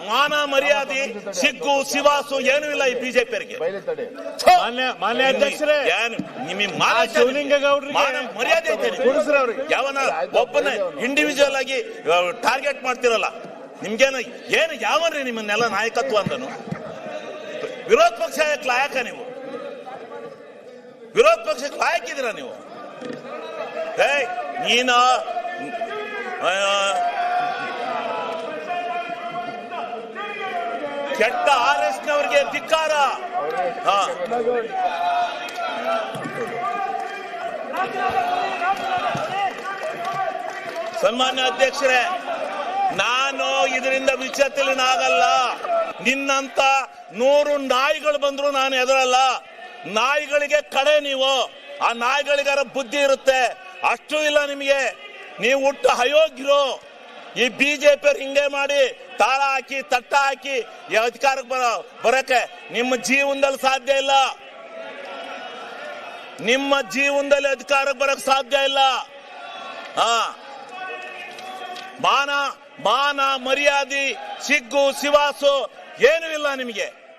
ಮಾನ ಮರ್ಯಾದೆ ಸಿಗ್ಗು ಸಿವಾಸು ಏನೂ ಇಲ್ಲ ಈ ಬಿಜೆಪಿಯವರಿಗೆ. ಮಾನ್ಯ ಅಧ್ಯಕ್ಷರೇ, ನಿಮಗೆ ಶಿವಲಿಂಗೇಗೌಡರಿಗೆ ಮರ್ಯಾದೆ ಯಾವನ ಒಬ್ಬನ ಇಂಡಿವಿಜುವಲ್ ಆಗಿ ಟಾರ್ಗೆಟ್ ಮಾಡ್ತಿರಲ್ಲ. ನಿಮ್ಗೇನು ಏನು ಯಾವನ್ರಿ ನಿಮ್ಮನ್ನೆಲ್ಲ ನಾಯಕತ್ವ ಅಂದನು? ವಿರೋಧ ಪಕ್ಷ ಲಾಯಕ ನೀವು? ವಿರೋಧ ಪಕ್ಷಕ್ಕೆ ಲಾಯಕಿದ್ದೀರಾ ನೀವು? ನೀನ ಕೆಟ್ಟ RS ನವರಿಗೆ ಧಿಕ್ಕಾರ. ಸನ್ಮಾನ್ಯ ಅಧ್ಯಕ್ಷರೇ, ನಾನು ಇದರಿಂದ ವಿಚಲಿತನಾಗಲ್ಲ. ನಿನ್ನಂತ 100 ನಾಯಿಗಳು ಬಂದ್ರು ನಾನು ಎದುರಲ್ಲ. ನಾಯಿಗಳಿಗೆ ಕಡೆ ನೀವು. ಆ ನಾಯಿಗಳಿಗಾರ ಬುದ್ಧಿ ಇರುತ್ತೆ, ಅಷ್ಟು ಇಲ್ಲ ನಿಮಗೆ. ನೀವು ಹುಟ್ಟು ಅಯೋಗ್ಯರು. ಈ ಬಿಜೆಪಿಯವ್ರು ಹಿಂಗೆ ಮಾಡಿ ತಾಳ ಹಾಕಿ ತಟ್ಟ ಹಾಕಿ ಈ ಅಧಿಕಾರಕ್ಕೆ ಬರಕ್ಕೆ ನಿಮ್ಮ ಜೀವನದಲ್ಲಿ ಸಾಧ್ಯ ಇಲ್ಲ. ನಿಮ್ಮ ಜೀವನದಲ್ಲಿ ಅಧಿಕಾರಕ್ಕೆ ಬರಕ್ ಸಾಧ್ಯ ಇಲ್ಲ. ಮಾನ ಮರ್ಯಾದೆ ಸಿಗ್ಗು ಸಿವಾಸು ಏನೂ ಇಲ್ಲ ನಿಮಗೆ.